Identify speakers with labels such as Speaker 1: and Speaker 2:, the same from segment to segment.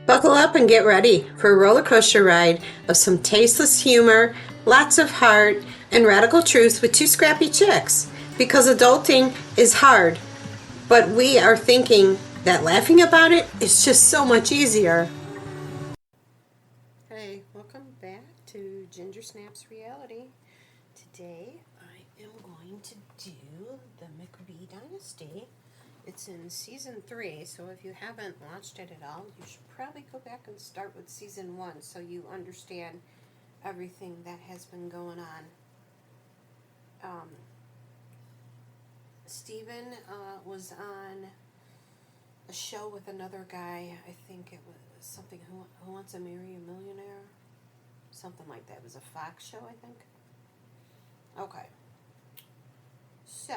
Speaker 1: Buckle up and get ready for a roller coaster ride of some tasteless humor, lots of heart, and radical truth with two scrappy chicks. Because adulting is hard, but we are thinking that laughing about it is just so much easier. Hey, welcome back to Ginger Snaps Reality. Today I am going to do the Mcbee Dynasty. It's in season 3, so if you haven't watched it at all, you should probably go back and start with season 1 so you understand everything that has been going on. Steven was on a show with another guy. I think it was something Who Wants to Marry a Millionaire? Something like that. It was a Fox show, I think. Okay. So,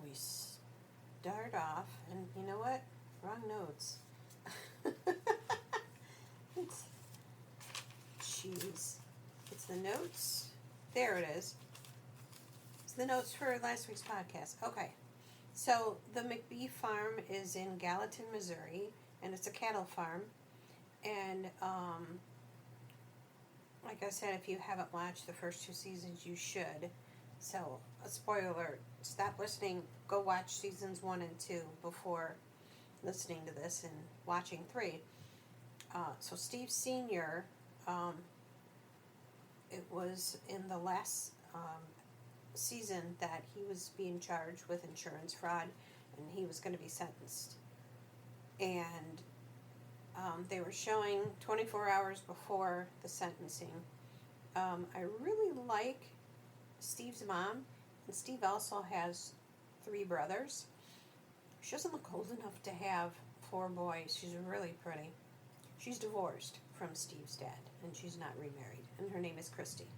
Speaker 1: we start off, and you know what? Wrong notes. Jeez. It's the notes. There it is. It's the notes for last week's podcast. Okay. So, the Mcbee farm is in Gallatin, Missouri, and it's a cattle farm. And, like I said, if you haven't watched the first 2 seasons, you should. So, a spoiler alert, stop listening, go watch seasons 1 and 2 before listening to this and watching 3. So Steve Sr., it was in the last season that he was being charged with insurance fraud and he was going to be sentenced. And they were showing 24 hours before the sentencing. I really like Steve's mom, and Steve also has 3 brothers. She doesn't look old enough to have 4 boys. She's really pretty. She's divorced from Steve's dad, and she's not remarried, and her name is Christy.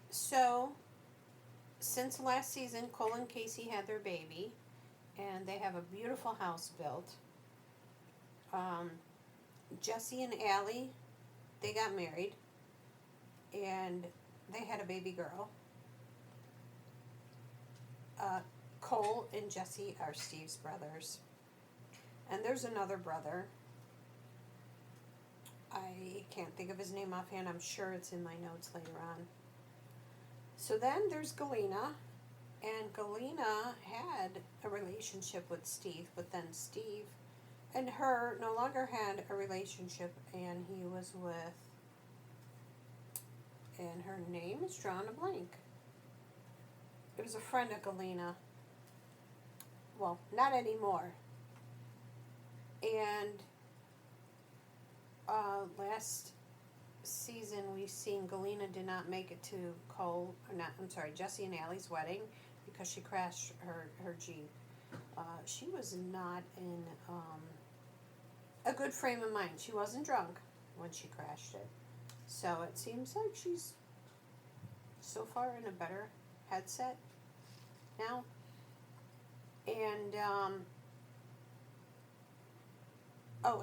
Speaker 1: So, since last season, Cole and Casey had their baby, and they have a beautiful house built. Jesse and Allie, they got married, and they had a baby girl. Cole and Jesse are Steve's brothers. And there's another brother. I can't think of his name offhand. I'm sure it's in my notes later on. So then there's Galena. And Galena had a relationship with Steve, but then Steve and her no longer had a relationship, and he was with, and her name is drawn a blank. It was a friend of Galena. Well, not anymore. And last season we seen Galena did not make it to Jesse and Allie's wedding because she crashed her Jeep. She was not in a good frame of mind. She wasn't drunk when she crashed it. So it seems like she's so far in a better headset now. And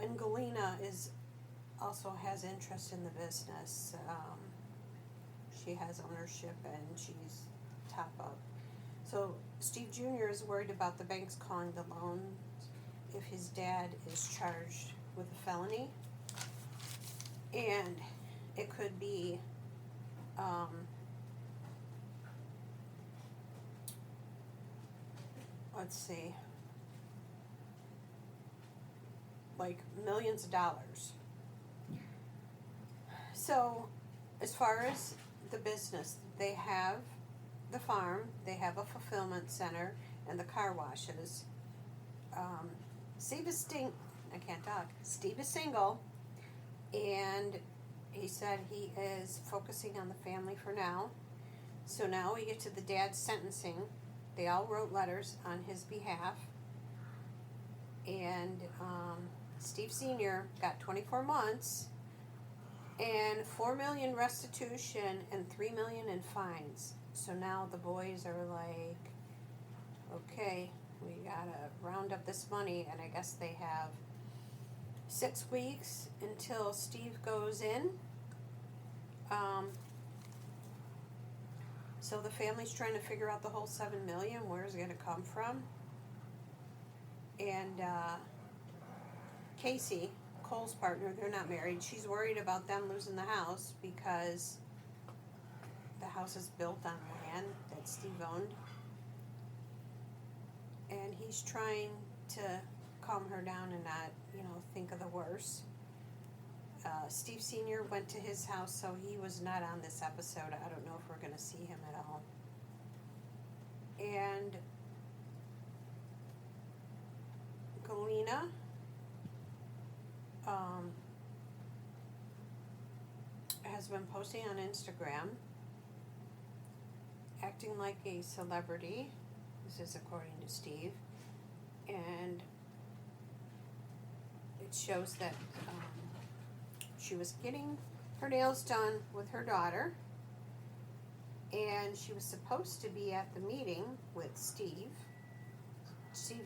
Speaker 1: and Galena also has interest in the business. She has ownership and she's top up. So Steve Jr. is worried about the banks calling the loans if his dad is charged with a felony. And it could be let's see, like millions of dollars. So, as far as the business, they have the farm, they have a fulfillment center, and the car washes. Steve is single, and he said he is focusing on the family for now. So now we get to the dad's sentencing. They all wrote letters on his behalf, and Steve Sr. got 24 months and $4 million restitution and $3 million in fines. So now the boys are like, okay, we gotta round up this money, and I guess they have 6 weeks until Steve goes in. So the family's trying to figure out the whole $7 million. Where's it gonna come from? And Casey, Cole's partner, they're not married. She's worried about them losing the house because the house is built on land that Steve owned. And he's trying to calm her down and not, think of the worst. Steve Sr. went to his house, so he was not on this episode. I don't know if we're going to see him at all. And Galena has been posting on Instagram, acting like a celebrity. This is according to Steve. And it shows that she was getting her nails done with her daughter, and she was supposed to be at the meeting with Steve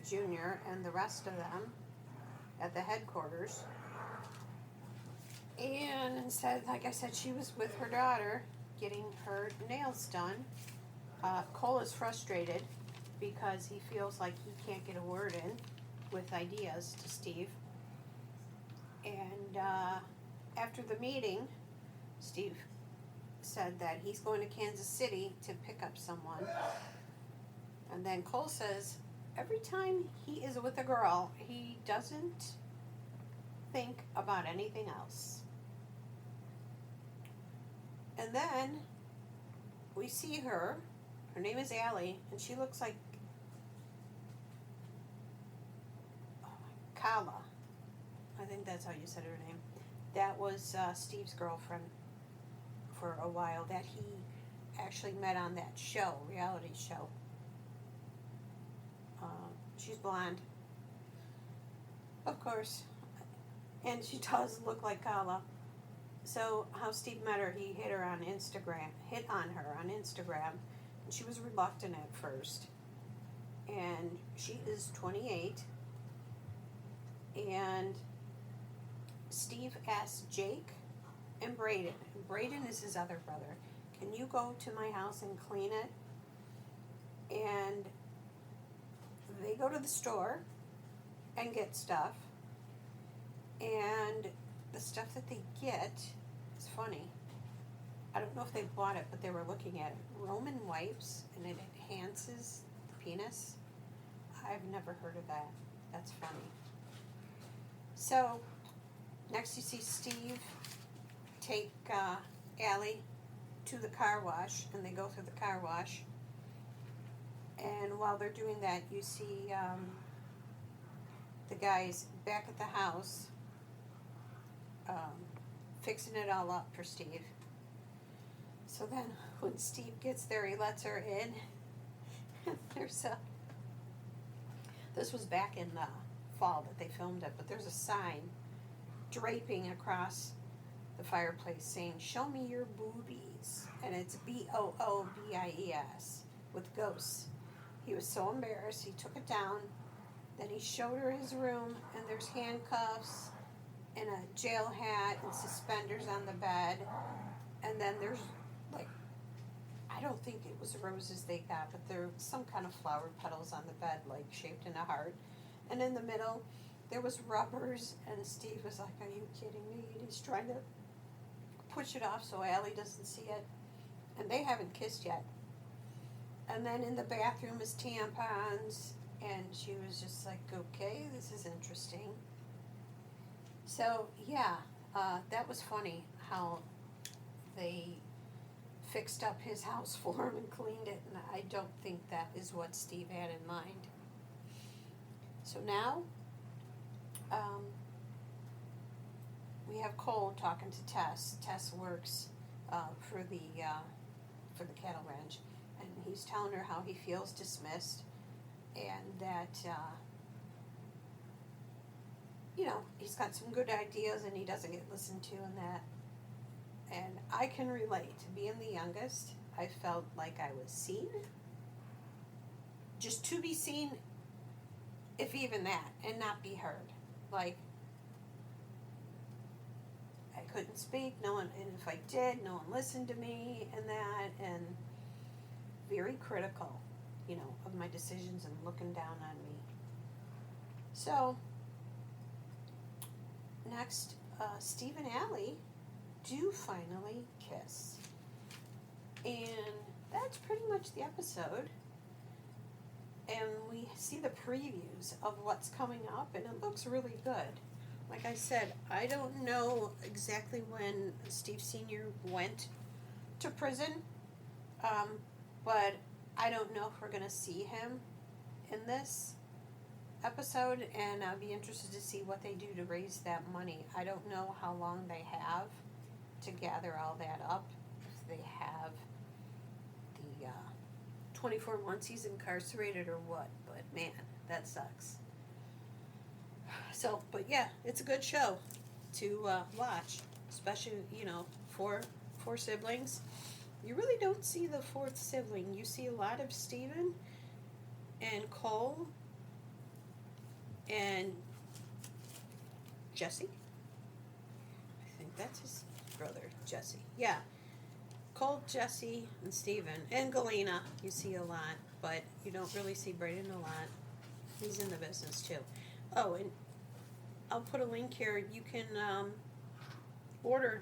Speaker 1: Jr., and the rest of them at the headquarters. And instead, like I said, she was with her daughter getting her nails done. Cole is frustrated because he feels like he can't get a word in with ideas to Steve. And after the meeting, Steve said that he's going to Kansas City to pick up someone. And then Cole says every time he is with a girl, he doesn't think about anything else. And then we see her. Her name is Allie, and she looks like Kala. I think that's how you said her name. That was Steve's girlfriend for a while that he actually met on that show, reality show. She's blonde, of course, and she does look like Kala. So how Steve met her, he hit on her on Instagram, and she was reluctant at first. And she is 28, and Steve asked Jake and Braden. Braden is his other brother. Can you go to my house and clean it? And they go to the store and get stuff. And the stuff that they get is funny. I don't know if they bought it, but they were looking at it. Roman wipes, and it enhances the penis. I've never heard of that. That's funny. So, next you see Steve take Allie to the car wash, and they go through the car wash. And while they're doing that, you see the guys back at the house fixing it all up for Steve. So then when Steve gets there, he lets her in. This was back in the fall that they filmed it, but there's a sign draping across the fireplace saying, "Show me your boobies." And it's BOOBIES with ghosts. He was so embarrassed, he took it down. Then he showed her his room, and there's handcuffs and a jail hat and suspenders on the bed. And then there's, I don't think it was roses they got, but there some kind of flower petals on the bed, shaped in a heart. And in the middle, there was rubbers, and Steve was like, "Are you kidding me?" And he's trying to push it off so Allie doesn't see it. And they haven't kissed yet. And then in the bathroom is tampons, and she was just like, "Okay, this is interesting." So, yeah, that was funny how they fixed up his house for him and cleaned it, and I don't think that is what Steve had in mind. So now, we have Cole talking to Tess. Tess works for the cattle ranch, and he's telling her how he feels dismissed, and that he's got some good ideas and he doesn't get listened to, and that. And I can relate to being the youngest. I felt like I was seen, just to be seen, if even that, and not be heard. I couldn't speak, no one, and if I did, no one listened to me, and that, and very critical, of my decisions and looking down on me. So, next, Steve and Allie do finally kiss. And that's pretty much the episode. And we see the previews of what's coming up, and it looks really good. Like I said, I don't know exactly when Steve Sr. went to prison, but I don't know if we're going to see him in this episode, and I'll be interested to see what they do to raise that money. I don't know how long they have to gather all that up, if they have the 24 months he's incarcerated or what, but man, that sucks. So, but yeah, it's a good show to watch, especially, four siblings. You really don't see the fourth sibling. You see a lot of Stephen and Cole and Jesse. I think that's his brother, Jesse. Yeah. Cole, Jesse, and Stephen. And Galena, you see a lot, but you don't really see Braden a lot. He's in the business, too. Oh, and I'll put a link here. You can order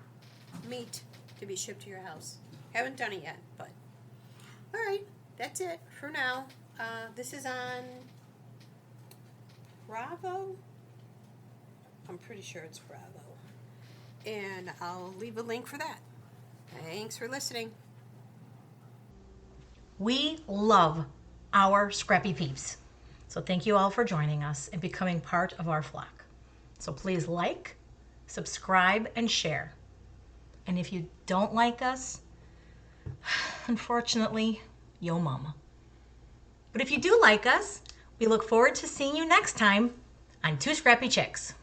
Speaker 1: meat to be shipped to your house. Haven't done it yet, but... Alright, that's it for now. This is on Bravo. I'm pretty sure it's Bravo. And I'll leave a link for that. Thanks for listening.
Speaker 2: We love our Scrappy Peeps. So thank you all for joining us and becoming part of our flock. So please like, subscribe, and share. And if you don't like us, unfortunately, yo mama. But if you do like us, we look forward to seeing you next time on Two Scrappy Chicks.